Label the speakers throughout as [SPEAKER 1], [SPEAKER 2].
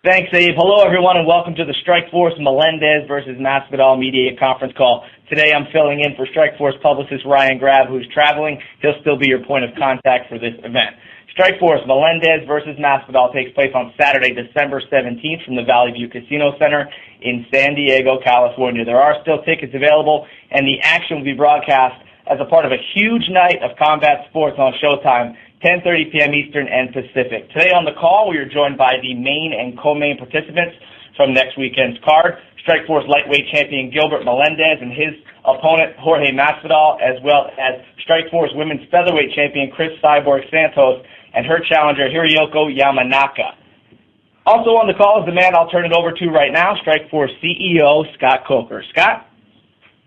[SPEAKER 1] Thanks, Abe. Hello, everyone, and welcome to the Strikeforce Melendez versus Masvidal Media Conference Call. Today, I'm filling in for Strikeforce publicist Ryan Grab, who's traveling. He'll still be your point of contact for this event. Strikeforce Melendez versus Masvidal takes place on Saturday, December 17th from the Valley View Casino Center in San Diego, California. There are still tickets available, and the action will be broadcast as a part of a huge night of combat sports on Showtime, 10:30 p.m. Eastern and Pacific. Today on the call, we are joined by the main and co-main participants from next weekend's card, Strikeforce lightweight champion Gilbert Melendez and his opponent Jorge Masvidal, as well as Strikeforce women's featherweight champion Chris Cyborg Santos and her challenger Hiroyoko Yamanaka. Also on the call is the man I'll turn it over to right now, Strikeforce CEO Scott Coker. Scott?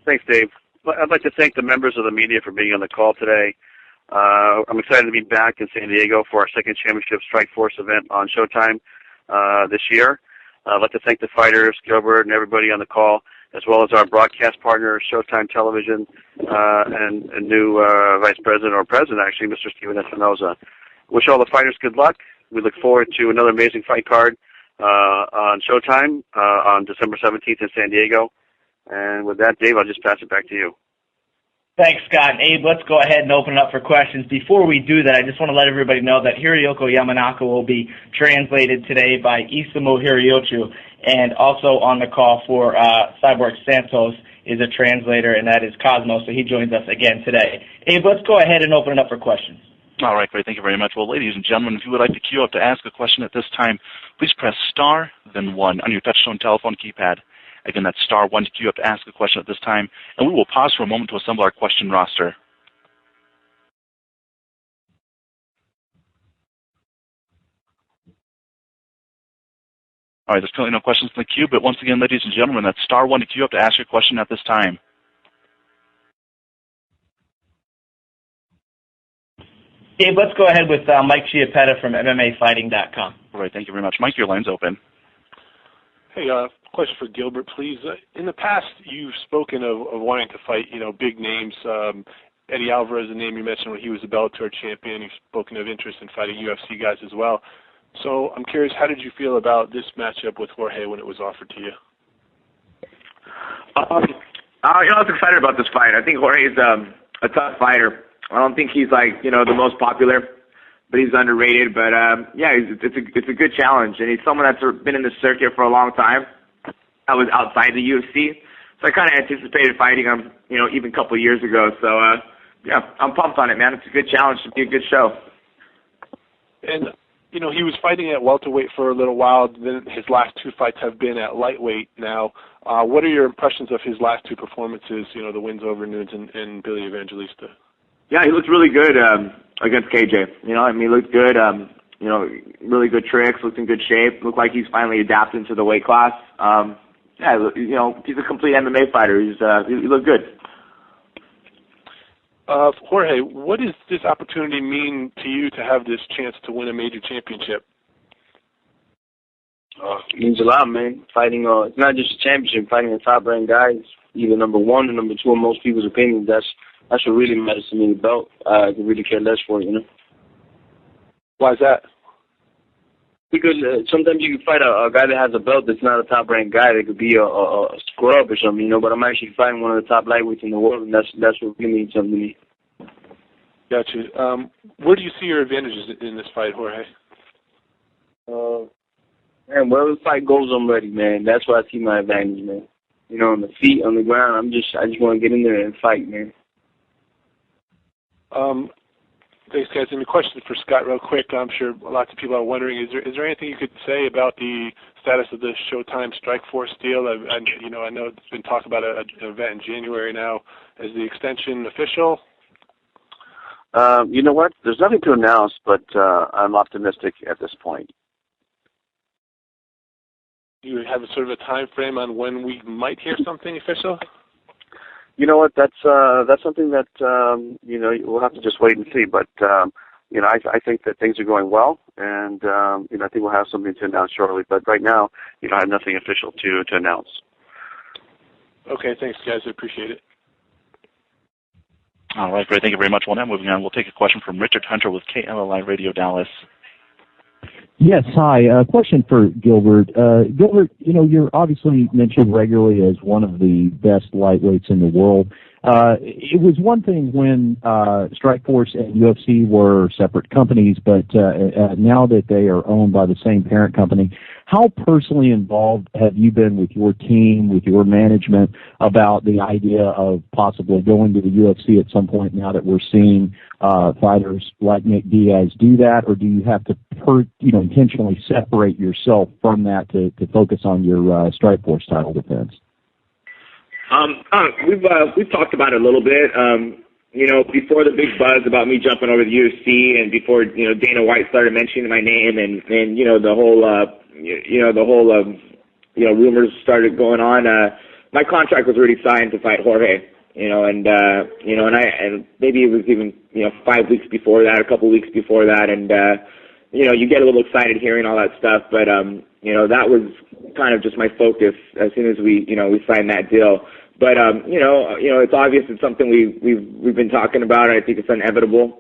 [SPEAKER 2] Thanks, Dave. I'd like to thank the members of the media for being on the call today. I'm excited to be back in San Diego for our second championship Strikeforce event on Showtime this year. I'd like to thank the fighters, Gilbert, and everybody on the call, as well as our broadcast partner, Showtime Television, and new Vice President, or President, actually, Mr. Steven Espinoza. Wish all the fighters good luck. We look forward to another amazing fight card on Showtime on December 17th in San Diego. And with that, Dave, I'll just pass it back to you.
[SPEAKER 1] Thanks, Scott. Abe, let's go ahead and open it up for questions. Before we do that, I just want to let everybody know that Hiroyoko Yamanaka will be translated today by Isamu Hiroyochu, and also on the call for Cyborg Santos is a translator, and that is Cosmo, so he joins us again today. Abe, let's go ahead and open it up for questions.
[SPEAKER 3] All right, great. Thank you very much. Well, ladies and gentlemen, if you would like to queue up to ask a question at this time, please press star, then 1 on your touchtone telephone keypad. Again, that's star 1 to queue up to ask a question at this time, and we will pause for a moment to assemble our question roster. All right, there's currently no questions in the queue, but once again, ladies and gentlemen, that's star 1 to queue up to ask your question at this time.
[SPEAKER 1] Abe, let's go ahead with Mike Chiappetta from MMAfighting.com.
[SPEAKER 3] All right, thank you very much. Mike, your line's open.
[SPEAKER 4] Hey, question for Gilbert, please. In the past, you've spoken of wanting to fight, big names. Eddie Alvarez, a name you mentioned when he was a Bellator champion. You've spoken of interest in fighting UFC guys as well. So I'm curious, how did you feel about this matchup with Jorge when it was offered to you?
[SPEAKER 5] I was excited about this fight. I think Jorge is a tough fighter. I don't think he's the most popular, but he's underrated. But it's a good challenge, and he's someone that's been in the circuit for a long time. I was outside the UFC, so I kind of anticipated fighting him, even a couple of years ago. So I'm pumped on it, man. It's a good challenge. It'll be a good show.
[SPEAKER 4] And he was fighting at welterweight for a little while. Then his last 2 fights have been at lightweight. Now, what are your impressions of his last 2 performances? The wins over Nunes and Billy Evangelista.
[SPEAKER 5] Yeah, he looked really good against KJ. He looked good. Really good tricks. Looked in good shape. Looked like he's finally adapting to the weight class. He's a complete MMA fighter. He looked good.
[SPEAKER 4] Jorge, what does this opportunity mean to you to have this chance to win a major championship?
[SPEAKER 6] It means a lot, man. Fighting, it's not just a championship. Fighting a top-ranked guy, either number 1 or number 2 in most people's opinions. That's what really matters to me. The belt, I can really care less for it,
[SPEAKER 4] Why is that?
[SPEAKER 6] Because sometimes you can fight a guy that has a belt that's not a top-ranked guy. That could be a scrub or something, But I'm actually fighting one of the top lightweights in the world, and that's what really means something to me.
[SPEAKER 4] Gotcha. Where do you see your advantages in this fight, Jorge?
[SPEAKER 6] Man, wherever the fight goes, I'm ready, man. That's where I see my advantage, man. On the feet, on the ground, I just want to get in there and fight, man.
[SPEAKER 4] Thanks, guys. And a question for Scott real quick. I'm sure lots of people are wondering, is there anything you could say about the status of the Showtime Strikeforce deal? I know it's been talked about an event in January now. Is the extension official?
[SPEAKER 2] You know what? There's nothing to announce, but I'm optimistic at this point.
[SPEAKER 4] Do you have a sort of a time frame on when we might hear something official?
[SPEAKER 2] You know what? That's something that we'll have to just wait and see. But I think that things are going well, and I think we'll have something to announce shortly. But right now, I have nothing official to announce.
[SPEAKER 4] Okay, thanks, guys. I appreciate it.
[SPEAKER 3] All right, great. Thank you very much. Well, now moving on, we'll take a question from Richard Hunter with KLLI Radio Dallas.
[SPEAKER 7] Yes, hi. A question for Gilbert. Gilbert, you're obviously mentioned regularly as one of the best lightweights in the world. It was one thing when Strikeforce and UFC were separate companies, but now that they are owned by the same parent company, how personally involved have you been with your team, with your management, about the idea of possibly going to the UFC at some point now that we're seeing fighters like Nick Diaz do that, or do you have to intentionally separate yourself from that to focus on your Strikeforce title defense?
[SPEAKER 5] We've talked about it a little bit. Before the big buzz about me jumping over the UFC, and before Dana White started mentioning my name, and the whole rumors started going on. My contract was already signed to fight Jorge. And maybe it was even 5 weeks before that, a couple weeks before that, and you get a little excited hearing all that stuff, but that was kind of just my focus as soon as we signed that deal. But it's obvious it's something we've been talking about. I think it's inevitable.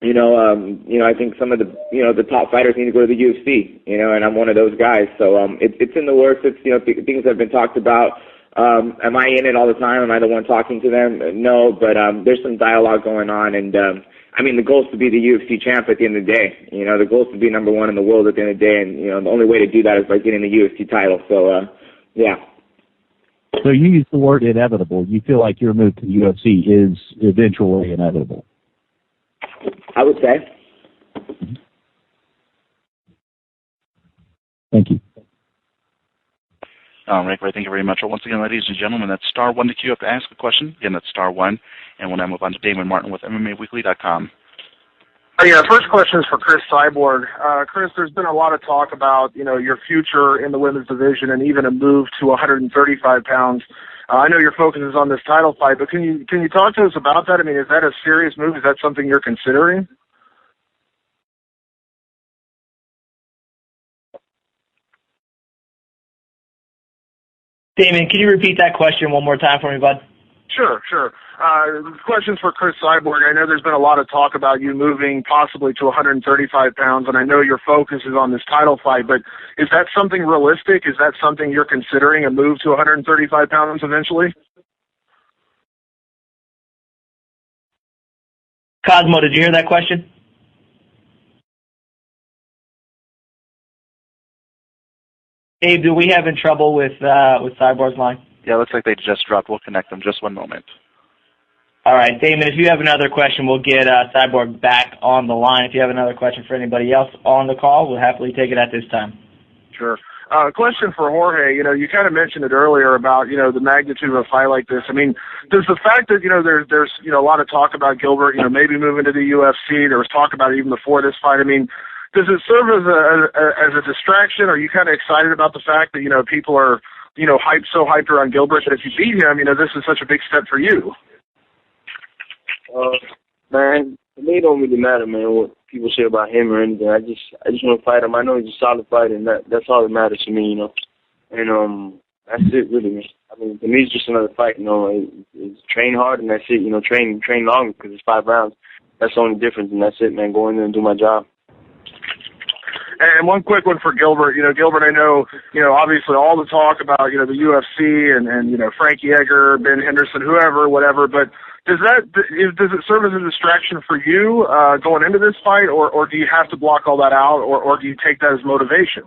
[SPEAKER 5] I think some of the top fighters need to go to the UFC. And I'm one of those guys. So it's in the works. It's things that have been talked about. Am I in it all the time? Am I the one talking to them? No, but there's some dialogue going on, and the goal is to be the UFC champ at the end of the day. The goal is to be number one in the world at the end of the day, and the only way to do that is by getting the UFC title. So, yeah.
[SPEAKER 7] So you use the word inevitable. You feel like your move to the UFC is eventually inevitable?
[SPEAKER 5] I would say.
[SPEAKER 7] Thank you.
[SPEAKER 3] All right, great. Thank you very much. Well, once again, ladies and gentlemen, that's star one to queue up to ask a question. Again, that's star one. And we'll now move on to Damon Martin with MMAweekly.com.
[SPEAKER 8] Yeah, first question is for Chris Cyborg. Chris, there's been a lot of talk about, your future in the women's division and even a move to 135 pounds. I know your focus is on this title fight, but can you talk to us about that? Is that a serious move? Is that something you're considering?
[SPEAKER 1] Damon, can you repeat that question one more time for me, bud?
[SPEAKER 8] Sure. Questions for Chris Cyborg. I know there's been a lot of talk about you moving possibly to 135 pounds, and I know your focus is on this title fight, but is that something realistic? Is that something you're considering, a move to 135 pounds eventually?
[SPEAKER 1] Cosmo, did you hear that question? Abe, do we have in trouble with Cyborg's line?
[SPEAKER 3] Yeah, looks like they just dropped. We'll connect them. Just one moment.
[SPEAKER 1] All right, Damon, if you have another question, we'll get Cyborg back on the line. If you have another question for anybody else on the call, we'll happily take it at this time.
[SPEAKER 8] Sure. Question for Jorge. You kind of mentioned it earlier about, the magnitude of a fight like this. Does the fact that, there's a lot of talk about Gilbert, maybe moving to the UFC, there was talk about it even before this fight. Does it serve as a distraction? Are you kind of excited about the fact that, people are, hyped around Gilbert that if you beat him, this is such a big step for you?
[SPEAKER 6] Man, to me it don't really matter, man, what people say about him or anything. I just want to fight him. I know he's a solid fighter, and that's all that matters to me, And that's it, really, man. To me it's just another fight, It's train hard, and that's it. Train long because it's 5 rounds. That's the only difference, and that's it, man. Go in there and do my job.
[SPEAKER 8] And one quick one for Gilbert. Gilbert, I know, obviously all the talk about, the UFC and Frankie Edgar, Ben Henderson, whoever, whatever, but does it serve as a distraction for you going into this fight, or do you have to block all that out, or do you take that as motivation?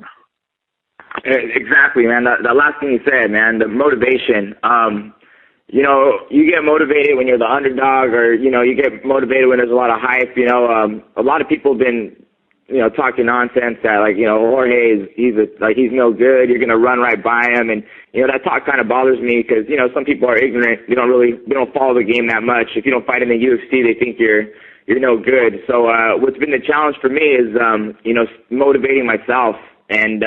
[SPEAKER 5] Exactly, man. The last thing you said, man, the motivation. You get motivated when you're the underdog, or, you get motivated when there's a lot of hype. A lot of people have been talking nonsense that, Jorge he's no good. You're going to run right by him. And, that talk kind of bothers me because, some people are ignorant. They don't follow the game that much. If you don't fight in the UFC, they think you're no good. So, what's been the challenge for me is, motivating myself and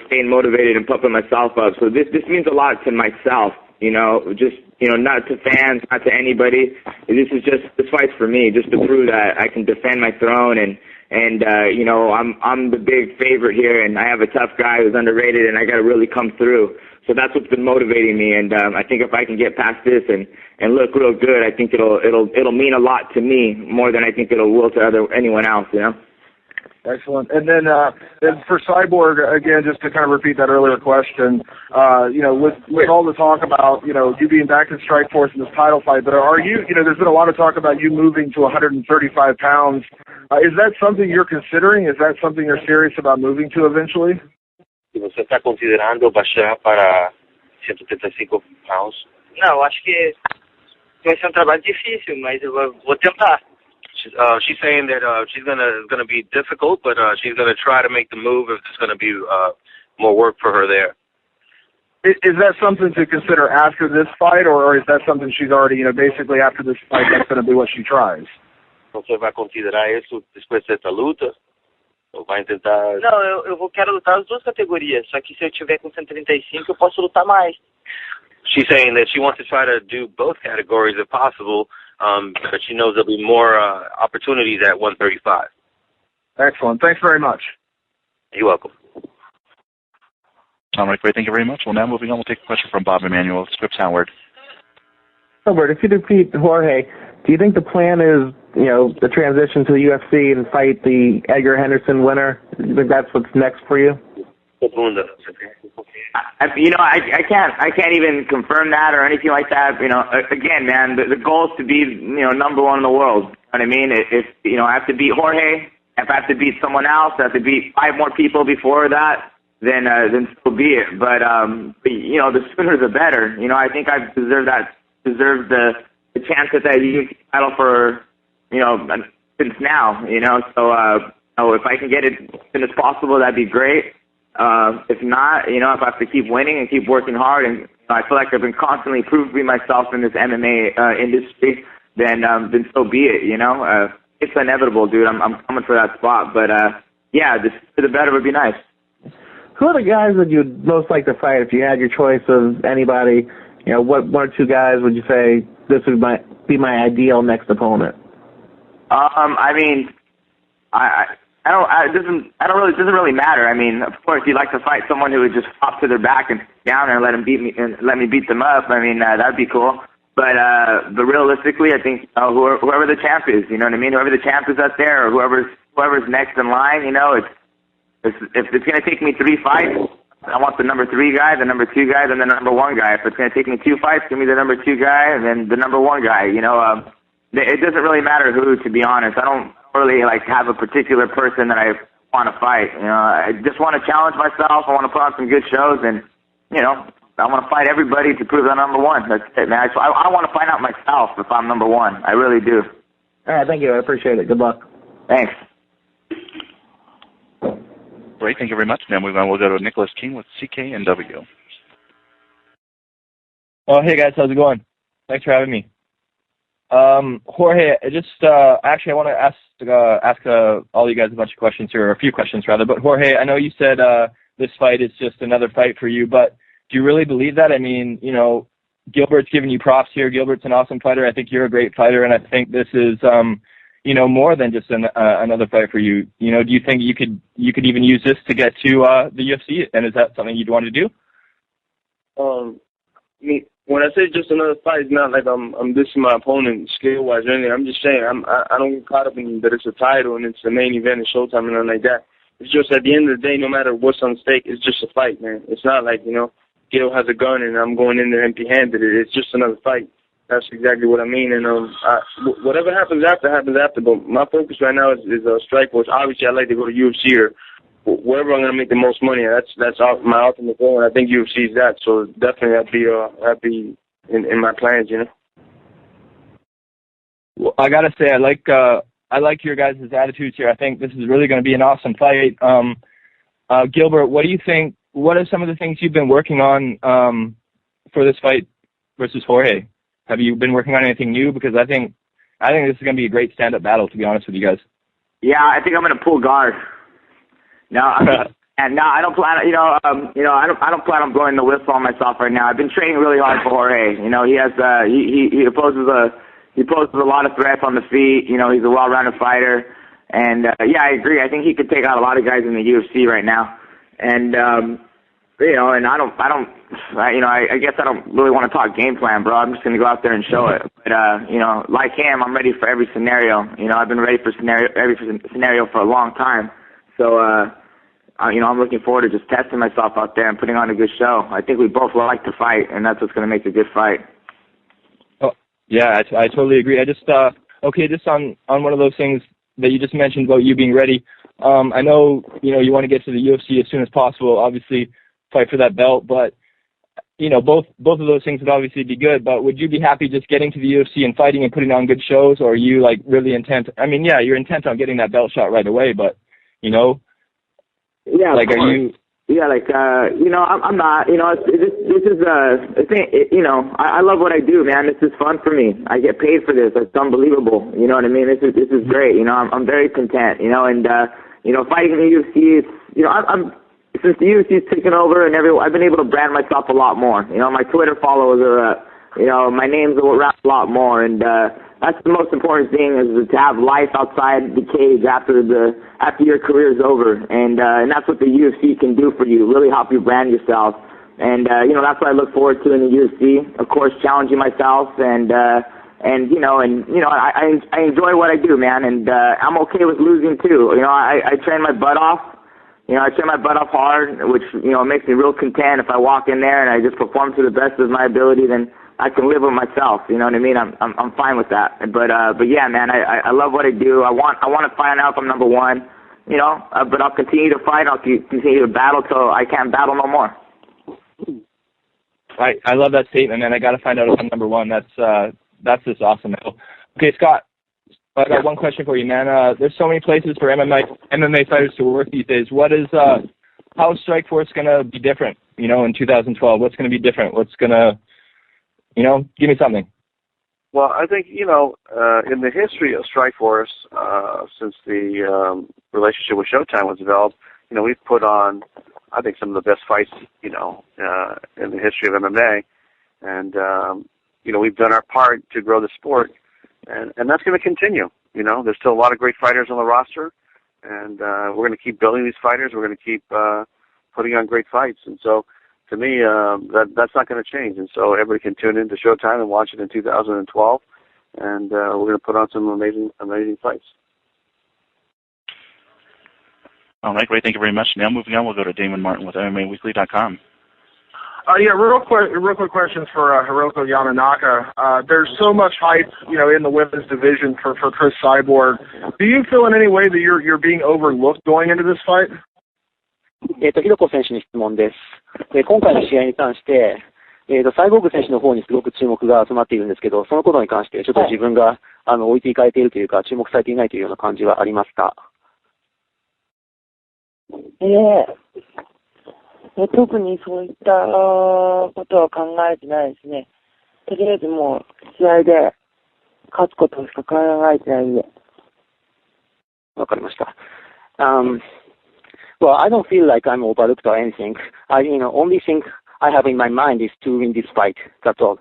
[SPEAKER 5] staying motivated and pumping myself up. So this means a lot to myself, not to fans, not to anybody. This fight's for me, just to prove that I can defend my throne and I'm the big favorite here, and I have a tough guy who's underrated, and I got to really come through. So that's what's been motivating me, and I think if I can get past this and look real good, I think it'll mean a lot to me more than I think will to anyone else.
[SPEAKER 8] Excellent. And then for Cyborg, again, just to kind of repeat that earlier question, with all the talk about, you being back in Strikeforce in this title fight, but are you, there's been a lot of talk about you moving to 135 pounds. Is that something you're considering? Is that something you're serious about moving to eventually?
[SPEAKER 9] Você está considerando baixar para 135 pounds?
[SPEAKER 10] Não, acho que vai ser trabalho difícil, mas eu vou tentar.
[SPEAKER 9] She's saying that it's gonna be difficult, but she's gonna try to make the move if there's gonna be more work for her there.
[SPEAKER 8] Is that something to consider after this fight, or is that something she's already, basically after this fight, that's going to be what she tries?
[SPEAKER 9] Você vai considerar isso depois dessa luta? Ou vai tentar?
[SPEAKER 10] Não, eu quero lutar as duas categorias, só que se eu tiver com 135 eu posso lutar mais.
[SPEAKER 9] She's saying that she wants to try to do both categories if possible, but she knows there'll be more opportunities at 135.
[SPEAKER 8] Excellent. Thanks very much.
[SPEAKER 9] You're welcome.
[SPEAKER 3] All right, great. Thank you very much. Well, now moving on, we'll take a question from Bob Emanuel, Scripps Howard.
[SPEAKER 11] Robert, if you defeat Jorge, do you think the plan is, the transition to the UFC and fight the Edgar Henderson winner? Do you think that's what's next for you?
[SPEAKER 5] I can't even confirm that or anything like that. Again, man, the goal is to be, number one in the world. You know what I mean? If I have to beat Jorge, if I have to beat someone else, I have to beat 5 more people before that, then so be it. But the sooner the better. I think I've deserved the chance at that UFC title for, since now. So if I can get it as soon as possible, that'd be great. If not, if I have to keep winning and keep working hard, and I feel like I've been constantly proving myself in this MMA industry, then so be it. It's inevitable, dude. I'm coming for that spot, but the better would be nice.
[SPEAKER 11] Who are the guys that you'd most like to fight if you had your choice of anybody? What 1 or 2 guys would you say this would be my ideal next opponent? It doesn't really matter. Of course, you'd like to fight someone who would just pop to their back and down and let me beat them up. That'd be cool. But realistically, I think whoever the champ is, you know what I mean? Whoever the champ is out there, or whoever's next in line, if it's gonna take me 3 fights, I want the number 3 guy, the number 2 guy, then the number 1 guy. If it's gonna take me 2 fights, give me the number 2 guy and then the number 1 guy. It doesn't really matter who, to be honest. I don't really have a particular person that I want to fight. I just want to challenge myself. I want to put on some good shows, and I want to fight everybody to prove that I'm number 1. That's it, man. So I want to find out myself if I'm number 1. I really do. All right, thank you. I appreciate it. Good luck.
[SPEAKER 5] Thanks.
[SPEAKER 3] Great, thank you very much. Now we'll go to Nicholas King with CKNW.
[SPEAKER 12] Oh, hey guys, how's it going? Thanks for having me. Jorge, I want to ask all you guys a bunch of questions here, or a few questions rather. But Jorge, I know you said this fight is just another fight for you, but do you really believe that? Gilbert's giving you props here. Gilbert's an awesome fighter. I think you're a great fighter, and I think this is, more than just another fight for you. Do you think you could even use this to get to the UFC? And is that something you'd want to do?
[SPEAKER 6] When I say just another fight, it's not like I'm dissing my opponent skill-wise or anything. I'm just saying I don't get caught up in that it's a title and it's the main event and Showtime and nothing like that. It's just at the end of the day, no matter what's on stake, it's just a fight, man. It's not like, Gil has a gun and I'm going in there empty-handed. It's just another fight. That's exactly what I mean. And whatever happens after, happens after. But my focus right now is Strikeforce. Obviously, I'd like to go to UFC or wherever I'm going to make the most money. That's my ultimate goal, and I think UFC is that. So definitely that'd be in my plans,
[SPEAKER 12] Well, I gotta say, I like your guys' attitudes here. I think this is really going to be an awesome fight. Gilbert, what do you think? What are some of the things you've been working on for this fight versus Jorge? Have you been working on anything new? Because I think this is going to be a great stand-up battle, to be honest with you guys.
[SPEAKER 5] Yeah, I think I'm going to pull guard. No, I don't plan. I don't plan on blowing the whistle on myself right now. I've been training really hard for Jorge. He has he poses a lot of threats on the feet. He's a well-rounded fighter, and I agree. I think he could take out a lot of guys in the UFC right now. And and I guess I don't really want to talk game plan, bro. I'm just going to go out there and show it. But like him, I'm ready for every scenario. I've been ready for every scenario for a long time.
[SPEAKER 11] So, I'm looking forward to just testing myself out there and putting on a good show. I think we both like to fight, and that's what's going to make a good fight.
[SPEAKER 12] Oh, yeah, I totally agree. I just, just on one of those things that you just mentioned about you being ready. I know, you want to get to the UFC as soon as possible, obviously fight for that belt, but, both of those things would obviously be good, but would you be happy just getting to the UFC and fighting and putting on good shows, or are you, really intent? I mean, yeah, you're intent on getting that belt shot right away, but,
[SPEAKER 11] Yeah,
[SPEAKER 12] are you...
[SPEAKER 11] Yeah, I'm not, this is a thing, I love what I do, man. This is fun for me. I get paid for this. It's unbelievable. You know what I mean? This is great. I'm very content, and, fighting in the UFC, I'm since the UFC's taken over and I've been able to brand myself a lot more. My Twitter followers are, my name's around a lot more, and, that's the most important thing is to have life outside the cage after your career's over, and that's what the UFC can do for you, really help you brand yourself, and that's what I look forward to in the UFC. Of course, challenging myself, and I enjoy what I do, man, and I'm okay with losing too. I train my butt off. I train my butt off hard, which makes me real content. If I walk in there and I just perform to the best of my ability, then I can live with myself, you know what I mean? I'm fine with that. But yeah, man, I love what I do. I want to find out if I'm number one, but I'll continue to fight. I'll continue to battle till I can't battle no more.
[SPEAKER 12] I love that statement, man. I got to find out if I'm number one. That's just awesome. Okay, Scott, I got one question for you, man. There's so many places for MMA fighters to work these days. How is Strikeforce going to be different, in 2012? What's going to be different? What's going to... give me something.
[SPEAKER 2] Well, I think, in the history of Strikeforce, since the relationship with Showtime was developed, we've put on, I think, some of the best fights, in the history of MMA. And, we've done our part to grow the sport. And that's going to continue. There's still a lot of great fighters on the roster. And we're going to keep building these fighters. We're going to keep putting on great fights. And so, to me, that's not going to change, and so everybody can tune in to Showtime and watch it in 2012, and we're going to put on some amazing fights.
[SPEAKER 3] All right, great. Thank you very much. Now moving on, we'll go to Damon Martin with MMAweekly.com.
[SPEAKER 8] Real quick questions for Hiroko Yamanaka. There's so much hype, in the women's division for Chris Cyborg. Do you feel in any way that you're being overlooked going into this fight?
[SPEAKER 13] ひろこ選手に質問です。今回の試合に関して、サイボーグ選手の方にすごく注目が集まっているんですけど、そのことに関してちょっと自分が置いていかれているというか、注目されていないというような感じはありますか？
[SPEAKER 14] 特にそういったことは考えてないですね。とりあえずもう試合で勝つことしか考えてないんで。
[SPEAKER 13] わかりました。Well, I don't feel like I'm overlooked or anything. Only thing I have in my mind is to win this fight. That's all.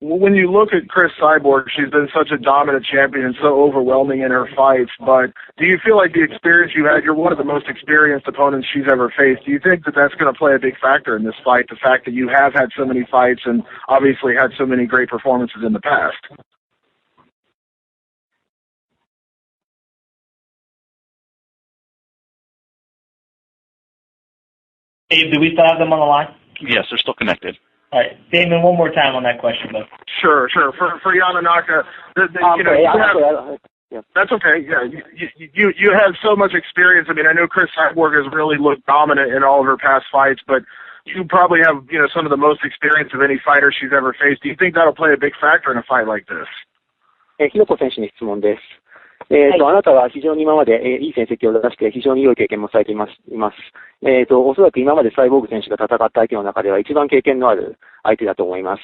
[SPEAKER 8] When you look at Chris Cyborg, she's been such a dominant champion and so overwhelming in her fights, but do you feel like the experience you had, you're one of the most experienced opponents she's ever faced. Do you think that that's going to play a big factor in this fight, the fact that you have had so many fights and obviously had so many great performances in the past?
[SPEAKER 1] Dave, do we still have them on the line?
[SPEAKER 3] Yes, they're still connected.
[SPEAKER 1] All right, Damon, one more time on that question, though.
[SPEAKER 8] Sure. For Yamanaka, that's okay. Yeah, you have so much experience. I mean, I know Chris Cyborg has really looked dominant in all of her past fights, but you probably have some of the most experience of any fighter she's ever faced. Do you think that'll play a big factor in a fight like this?
[SPEAKER 13] ひろこ選手に質問です。あなたは非常に今までいい成績を出して非常に良い経験もされています。おそらく今までサイボーグ選手が戦った相手の中では一番経験のある相手だと思います。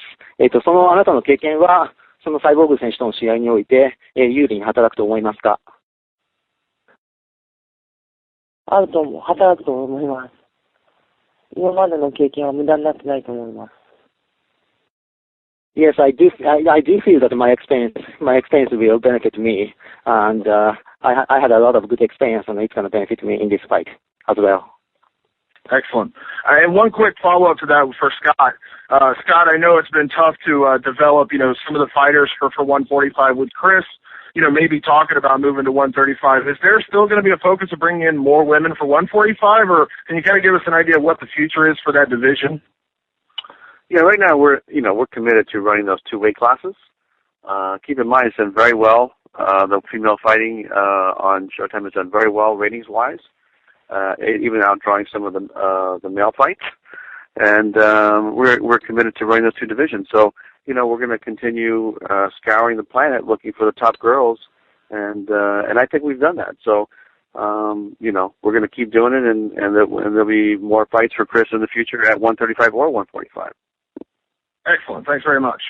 [SPEAKER 13] そのあなたの経験はそのサイボーグ選手との試合において有利に働くと思いますか？
[SPEAKER 14] 働くと思います。今までの経験は無駄になってないと思います。
[SPEAKER 13] Yes, I do feel that my experience will benefit me, and I had a lot of good experience, and it's going to benefit me in this fight as well.
[SPEAKER 8] Excellent. And one quick follow-up to that for Scott. Scott, I know it's been tough to develop, some of the fighters for 145 with Chris. maybe talking about moving to 135. Is there still going to be a focus of bringing in more women for 145, or can you kind of give us an idea of what the future is for that division?
[SPEAKER 2] Yeah, right now we're committed to running those two weight classes. Keep in mind, it's done very well. The female fighting on Showtime has done very well ratings-wise, even outdrawing some of the male fights. And we're committed to running those two divisions. So, we're going to continue scouring the planet looking for the top girls, and I think we've done that. So, we're going to keep doing it, and there'll be more fights for Chris in the future at 135 or 145.
[SPEAKER 8] Excellent. Thanks very much.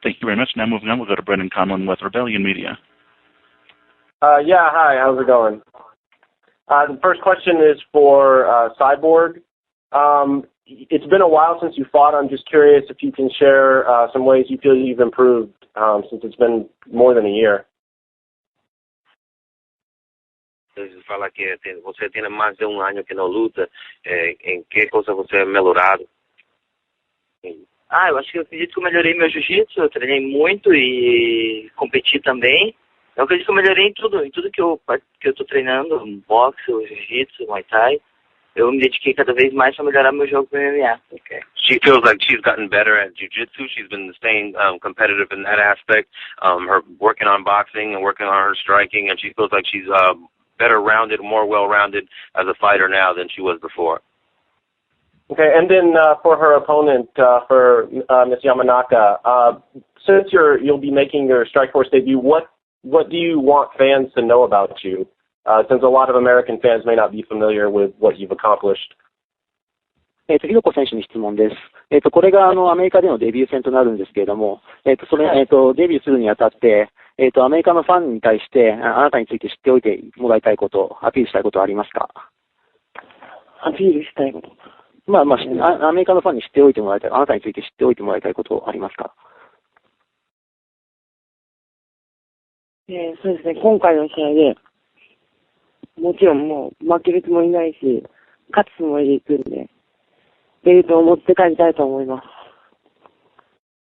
[SPEAKER 3] Thank you very much. Now moving on, we'll go to Brendan Conlon with Rebellion Media.
[SPEAKER 15] Yeah, hi. How's it going? The first question is for Cyborg. It's been a while since you fought. I'm just curious if you can share some ways you feel you've improved since it's been more than a year.
[SPEAKER 9] Fala que você tem mais de año que não luta. Em que coisa você tem melhorado?
[SPEAKER 10] Eu acho que eu acredito que eu melhorei meu jiu-jitsu, eu treinei muito e competi também. Eu acredito que eu melhorei em tudo que eu tô treinando, boxe, jiu-jitsu, muay thai. Eu me dediquei cada vez mais para melhorar meu jogo pro MMA. Okay.
[SPEAKER 9] She feels like she's gotten better at jiu-jitsu. She's been staying competitive in that aspect, her working on boxing and working on her striking, and she feels like she's better rounded, more well-rounded as a fighter now than she was before.
[SPEAKER 15] Okay, and then for her opponent, for Ms. Yamanaka, since you'll be making your Strikeforce debut, what do you want fans to know about you? Since a lot of American fans may not be familiar with what you've accomplished.
[SPEAKER 13] ひろこ選手に質問です。これがアメリカでのデビュー戦となるんですけれども、デビューするにあたって、アメリカのファンに対して、あなたについて知っておいてもらいたいこと、アピールしたいことはありますか？
[SPEAKER 14] アピールしたいこと。
[SPEAKER 13] アメリカのファンに知っておいてもらいたい、あなたについて知っておいてもらいたいことありますか？
[SPEAKER 14] そうですね、今回の試合で、もちろんもう負けるつもりないし、勝つつもりでいくんで、ベルトを持って帰りたいと思います。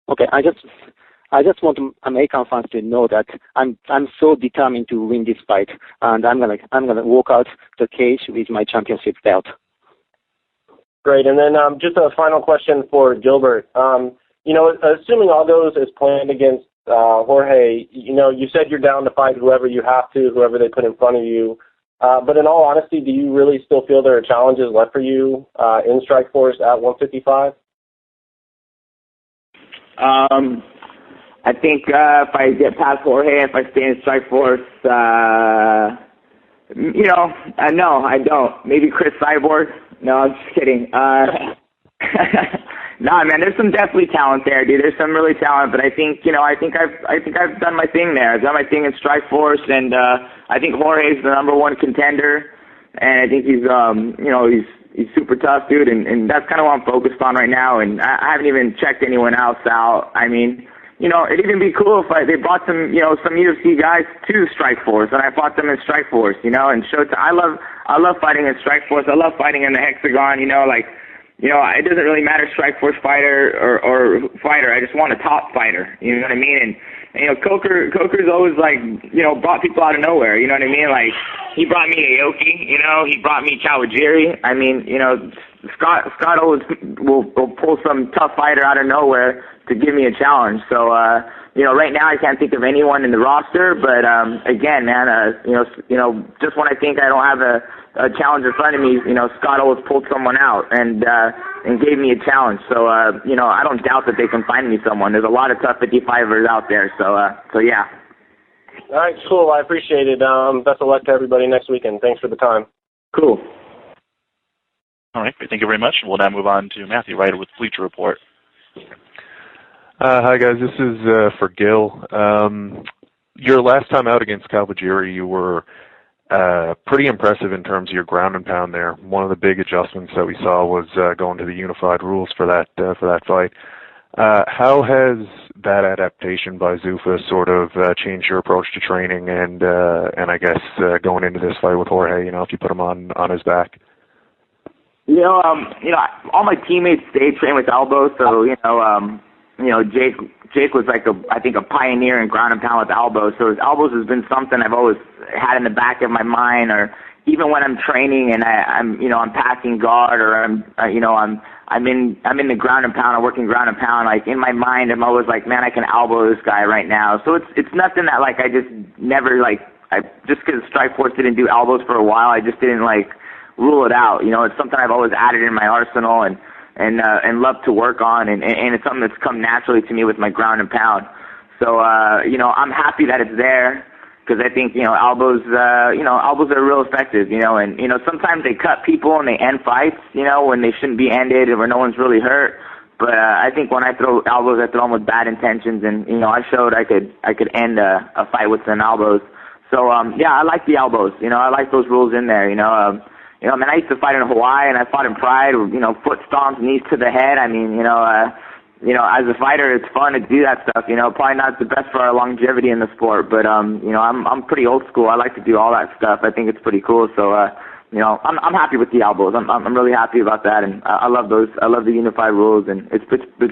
[SPEAKER 13] Okay, I just want American fans to know that I'm so determined to win this fight, and I'm gonna walk out the cage with my championship belt.
[SPEAKER 15] Great, and then just a final question for Gilbert. Assuming all goes as planned against Jorge, you said you're down to fight whoever you have to, whoever they put in front of you. But in all honesty, do you really still feel there are challenges left for you in Strikeforce at 155?
[SPEAKER 11] I think if I get past Jorge, if I stay in Strikeforce, no, I don't. Maybe Chris Cyborg. No, I'm just kidding. Nah, man, there's some definitely talent there, dude. There's some really talent, but I think I've done my thing there. I've done my thing in Strikeforce, and I think Jorge's the number one contender, and I think he's super tough, dude, and that's kind of what I'm focused on right now. And I haven't even checked anyone else out. I mean, it'd even be cool if they brought some UFC guys to Strikeforce, and I fought them in Strikeforce, and Showtime. I love fighting in Strikeforce. I love fighting in the Hexagon, it doesn't really matter Strikeforce fighter or fighter. I just want a top fighter, you know what I mean? And Coker's always brought people out of nowhere, you know what I mean? Like, he brought me Aoki, he brought me Kawajiri. I mean, Scott always will pull some tough fighter out of nowhere to give me a challenge. So, right now I can't think of anyone in the roster, but again, man, just when I think I don't have a challenge in front of me, Scott always pulled someone out and gave me a challenge. So, I don't doubt that they can find me someone. There's a lot of tough 55ers out there. So yeah.
[SPEAKER 15] All right, cool. I appreciate it. Best of luck to everybody next weekend. Thanks for the time.
[SPEAKER 11] Cool.
[SPEAKER 3] All right, thank you very much. We'll now move on to Matthew Ryder with Bleacher Report.
[SPEAKER 16] Hi, guys. This is for Gil. Your last time out against Kawajiri, you were pretty impressive in terms of your ground and pound there. One of the big adjustments that we saw was going to the unified rules for that fight. How has that adaptation by Zuffa sort of changed your approach to training and I guess going into this fight with Jorge, if you put him on his back? All
[SPEAKER 11] my teammates, they train with elbows, so, Jake Jake was I think a pioneer in ground and pound with elbows. So his elbows has been something I've always had in the back of my mind, or even when I'm training and I'm passing guard, or I'm in the ground and pound, I'm working ground and pound. Like in my mind, I'm always like, man, I can elbow this guy right now. So it's nothing that I just never just because Strikeforce didn't do elbows for a while, I just didn't rule it out. It's something I've always added in my arsenal and love to work on, and it's something that's come naturally to me with my ground and pound. So I'm happy that it's there, because I think elbows are real effective, and sometimes they cut people and they end fights, when they shouldn't be ended and where no one's really hurt. But I think when I throw elbows, I throw them with bad intentions, and I showed I could end a fight with some elbows. So I like the elbows. I like those rules in there. I used to fight in Hawaii, and I fought in Pride, foot stomps, knees to the head. I mean, as a fighter, it's fun to do that stuff. Probably not the best for our longevity in the sport, but I'm pretty old school. I like to do all that stuff. I think it's pretty cool. So I'm happy with the elbows. I'm really happy about that, and I love those. I love the unified rules, and it's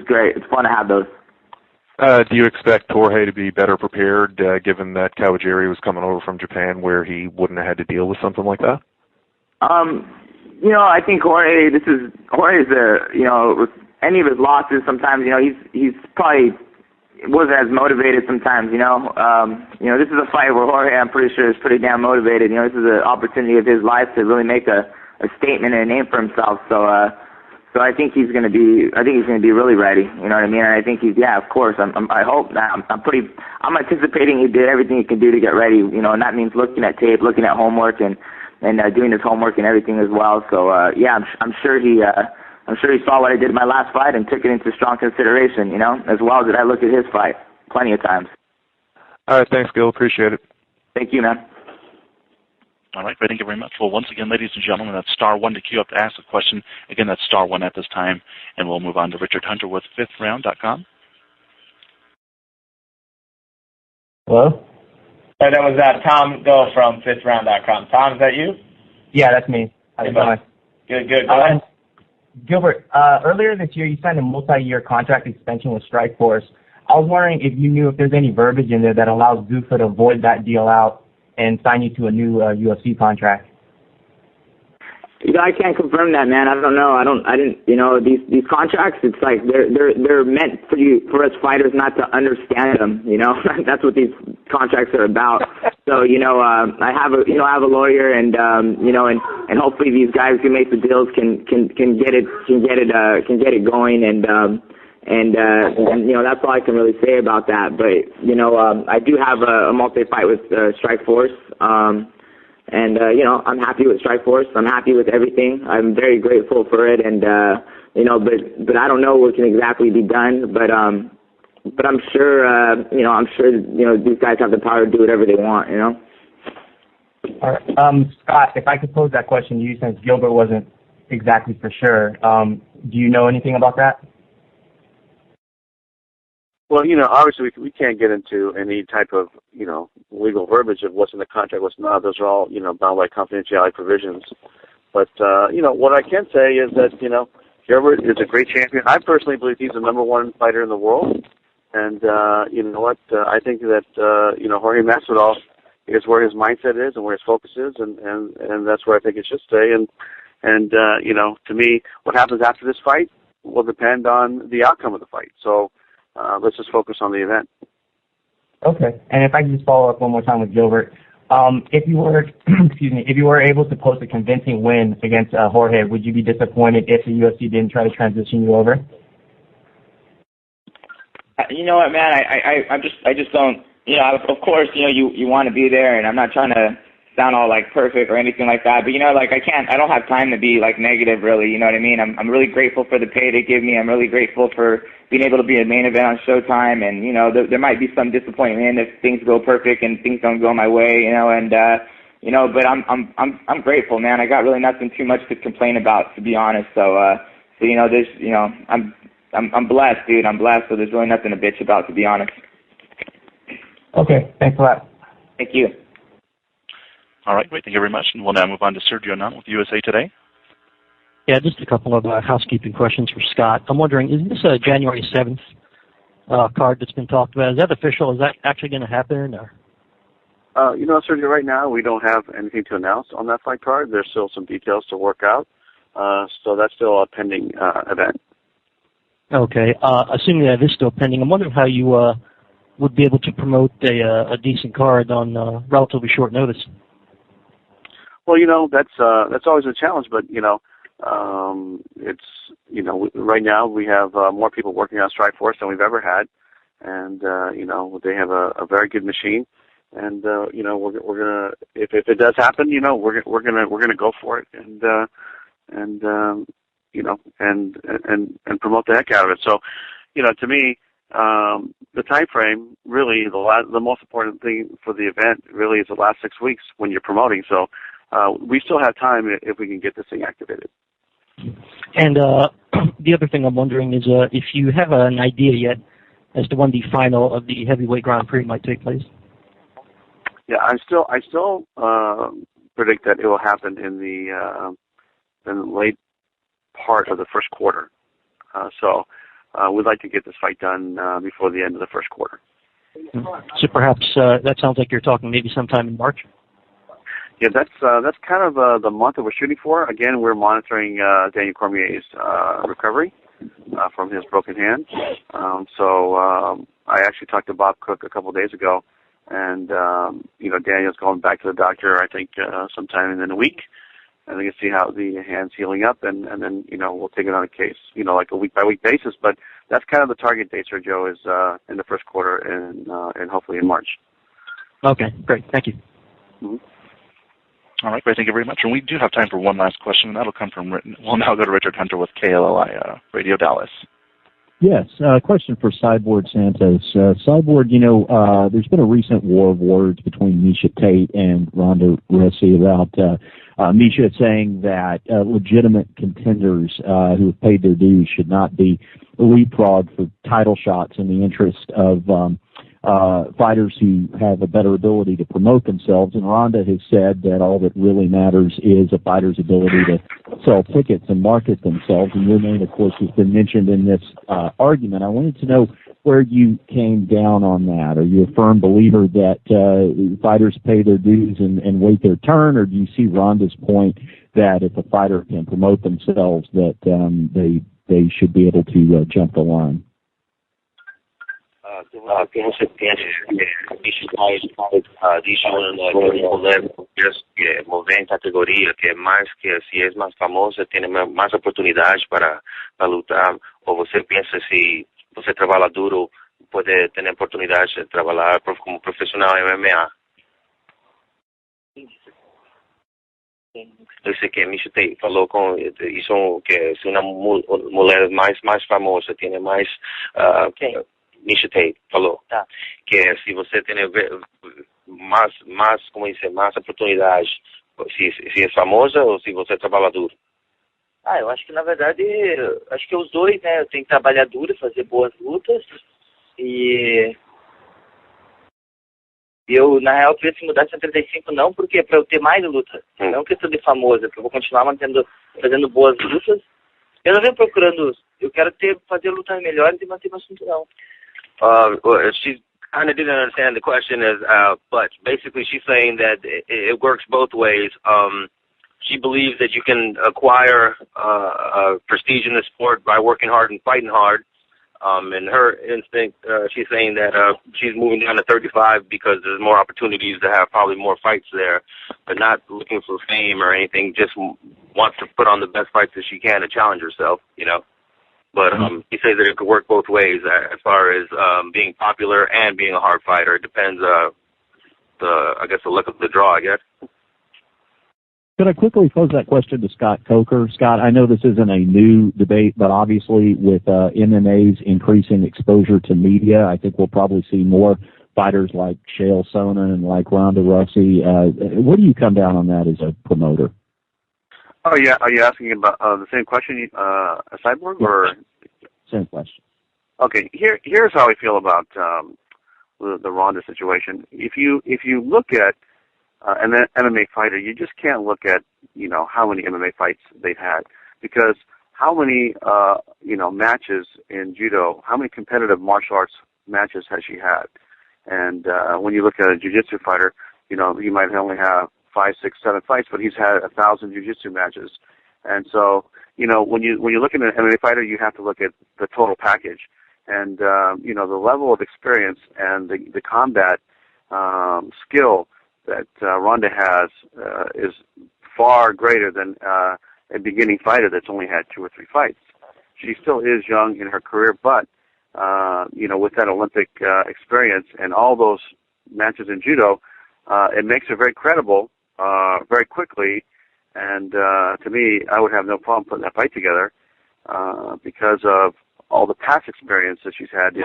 [SPEAKER 11] great. It's fun to have those.
[SPEAKER 16] Do you expect Jorge to be better prepared, given that Kawajiri was coming over from Japan, where he wouldn't have had to deal with something like that?
[SPEAKER 11] I think Jorge's with any of his losses, sometimes, he's probably wasn't as motivated sometimes, this is a fight where Jorge, I'm pretty sure, is pretty damn motivated. This is an opportunity of his life to really make a statement and a name for himself. So I think he's going to be really ready. You know what I mean? And I think of course, I hope that I'm anticipating he did everything he can do to get ready, and that means looking at tape, looking at homework, and doing his homework and everything as well. So I'm sure he saw what I did in my last fight and took it into strong consideration, as well as I looked at his fight plenty of times.
[SPEAKER 16] All right, thanks, Gil. Appreciate it.
[SPEAKER 11] Thank you, man.
[SPEAKER 3] All right, thank you very much. Well, once again, ladies and gentlemen, that's *1 to queue up to ask a question. Again, that's *1 at this time, and we'll move on to Richard Hunter with FifthRound.com.
[SPEAKER 1] Hello? That was Tom Go from FifthRound.com. Tom, is that you?
[SPEAKER 17] Yeah, that's me. How's it going?
[SPEAKER 1] Good. Go ahead.
[SPEAKER 17] Gilbert, earlier this year you signed a multi-year contract extension with Strikeforce. I was wondering if you knew if there's any verbiage in there that allows Zuffa to void that deal out and sign you to a new UFC contract.
[SPEAKER 11] I can't confirm that, man. I don't know. I didn't. These contracts. It's like they're meant for us fighters not to understand them. That's what these contracts are about. So I have a lawyer, and and hopefully these guys who make the deals can get it going, and that's all I can really say about that. But I do have a multi-fight with Strikeforce. And I'm happy with Strikeforce. I'm happy with everything. I'm very grateful for it, and but I don't know what can exactly be done. But I'm sure these guys have the power to do whatever they want.
[SPEAKER 17] All right. Scott, if I could pose that question to you, since Gilbert wasn't exactly for sure, do you know anything about that?
[SPEAKER 2] Well, obviously we can't get into any type of, legal verbiage of what's in the contract, what's not. Those are all, bound by confidentiality provisions. But, what I can say is that, Gilbert is a great champion. I personally believe he's the number one fighter in the world. And, you know what, I think that, Jorge Masvidal is where his mindset is and where his focus is, and that's where I think it should stay. And to me, what happens after this fight will depend on the outcome of the fight. So, let's just focus on the event.
[SPEAKER 17] Okay. And if I can just follow up one more time with Gilbert, if you were able to post a convincing win against Jorge, would you be disappointed if the UFC didn't try to transition you over?
[SPEAKER 11] You know what, man? I just don't. Of course, you want to be there, and I'm not trying to sound all perfect or anything like that. But I don't have time to be negative, really. You know what I mean? I'm really grateful for the pay they give me. I'm really grateful for being able to be a main event on Showtime. And there might be some disappointment if things go perfect and things don't go my way. But I'm grateful, man. I got really nothing too much to complain about, to be honest. I'm blessed, dude. I'm blessed. So there's really nothing to bitch about, to be honest.
[SPEAKER 17] Okay. Thanks a lot.
[SPEAKER 11] Thank you.
[SPEAKER 3] All right, great. Thank you very much. And we'll now move on to Sergio Nunn with USA Today.
[SPEAKER 18] Yeah, just a couple of housekeeping questions for Scott. I'm wondering, is this January 7th card that's been talked about. Is that official? Is that actually going to happen? Or?
[SPEAKER 2] Sergio, right now we don't have anything to announce on that fight card. There's still some details to work out. So that's still a pending event.
[SPEAKER 18] Okay. Assuming that is still pending, I'm wondering how you would be able to promote a decent card on relatively short notice.
[SPEAKER 2] Well, that's always a challenge, but it's right now we have more people working on Strikeforce than we've ever had, and they have a very good machine, and we're gonna if it does happen, we're gonna go for it and promote the heck out of it. So, to me, the time frame really the most important thing for the event really is the last 6 weeks when you're promoting. So we still have time if we can get this thing activated.
[SPEAKER 18] And the other thing I'm wondering is if you have an idea yet as to when the final of the heavyweight Grand Prix might take place.
[SPEAKER 2] Yeah, I still predict that it will happen in the late part of the first quarter. So we'd like to get this fight done before the end of the first quarter.
[SPEAKER 18] So perhaps that sounds like you're talking maybe sometime in March?
[SPEAKER 2] Yeah, that's kind of the month that we're shooting for. Again, we're monitoring Daniel Cormier's recovery from his broken hand. So I actually talked to Bob Cook a couple of days ago, and Daniel's going back to the doctor, I think, sometime in a week. And we can see how the hand's healing up, and then, we'll take it on a case, like a week-by-week basis. But that's kind of the target date, Sergio, is in the first quarter and hopefully in March.
[SPEAKER 18] Okay, great. Thank you.
[SPEAKER 2] Mm-hmm.
[SPEAKER 3] All right, great. Thank you very much. And we do have time for one last question, and that'll come from we'll now go to Richard Hunter with KLLI Radio Dallas.
[SPEAKER 7] Yes, question for Cyborg Santos. Cyborg, there's been a recent war of words between Miesha Tate and Ronda Rousey about Miesha saying that legitimate contenders who have paid their dues should not be leapfrogged for title shots in the interest of fighters who have a better ability to promote themselves. And Ronda has said that all that really matters is a fighter's ability to sell tickets and market themselves. And your name, of course, has been mentioned in this argument. I wanted to know where you came down on that. Are you a firm believer that fighters pay their dues and wait their turn, or do you see Ronda's point that if a fighter can promote themselves, that they should be able to jump the line?
[SPEAKER 9] Pienso que dicho que mover en categoría, que más que si es más famosa tiene más oportunidades para lutar, o você pensa si você trabalha duro pode ter oportunidades de trabalhar como profissional em MMA? Eu sei que a Miesha Tate falou com isso, que se uma mulher mais famosa tem mais Miesha Tate falou que se você tem mais oportunidades, se é famosa ou se você trabalha duro.
[SPEAKER 10] Eu acho que na verdade, acho que os dois, né? Eu tenho que trabalhar duro, fazer boas lutas e eu, na real, queria se mudar de 135 não, porque para eu ter mais lutas, não questão de famosa, porque eu vou continuar fazendo boas lutas. Eu não venho procurando, eu quero fazer lutas melhores e manter meu cinturão.
[SPEAKER 9] She kind of didn't understand the question, but basically she's saying that it works both ways. She believes that you can acquire prestige in the sport by working hard and fighting hard. And her instinct, she's saying that she's moving down to 35 because there's more opportunities to have probably more fights there, but not looking for fame or anything, just wants to put on the best fights that she can to challenge herself, But he says that it could work both ways as far as being popular and being a hard fighter. It depends, the luck of the draw, I guess.
[SPEAKER 7] Could I quickly pose that question to Scott Coker? Scott, I know this isn't a new debate, but obviously with MMA's increasing exposure to media, I think we'll probably see more fighters like Chael Sonnen and like Ronda Rousey. Where do you come down on that as a promoter?
[SPEAKER 2] Oh, yeah. Are you asking about the same question, a Cyborg, or?
[SPEAKER 7] Same question.
[SPEAKER 2] Okay. Here's how I feel about the Ronda situation. If you look at an MMA fighter, you just can't look at how many MMA fights they've had, because how many matches in judo, how many competitive martial arts matches has she had? And when you look at a jiu-jitsu fighter, he might only have 5, 6, 7 fights, but he's had 1,000 jiu-jitsu matches. And so, when you're looking at an MMA fighter, you have to look at the total package. And the level of experience and the combat skill that Ronda has is far greater than a beginning fighter that's only had 2 or 3 fights. She still is young in her career, but with that Olympic experience and all those matches in judo, it makes her very credible very quickly. And to me, I would have no problem putting that fight together because of all the past experience that she's had in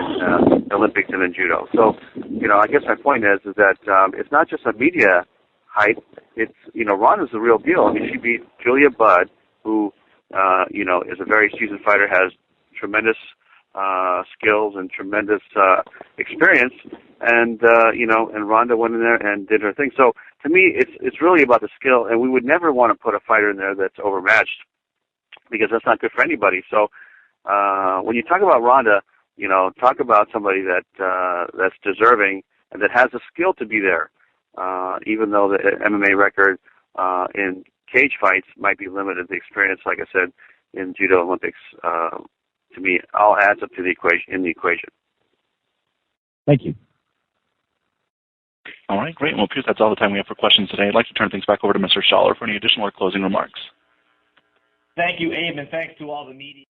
[SPEAKER 2] Olympics and in judo. So, I guess my point is that it's not just a media hype. It's, Ronda's the real deal. I mean, she beat Julia Budd, who, is a very seasoned fighter, has tremendous skills and tremendous experience, and and Ronda went in there and did her thing. So to me, it's really about the skill, and we would never want to put a fighter in there that's overmatched because that's not good for anybody. So when you talk about Ronda, talk about somebody that's deserving and that has the skill to be there, even though the MMA record in cage fights might be limited. The experience, like I said, in judo Olympics, to me, all adds up to the equation.
[SPEAKER 7] Thank you.
[SPEAKER 3] All right, great. Well, Pierce, that's all the time we have for questions today. I'd like to turn things back over to Mr. Schaller for any additional or closing remarks.
[SPEAKER 1] Thank you, Abe, and thanks to all the media.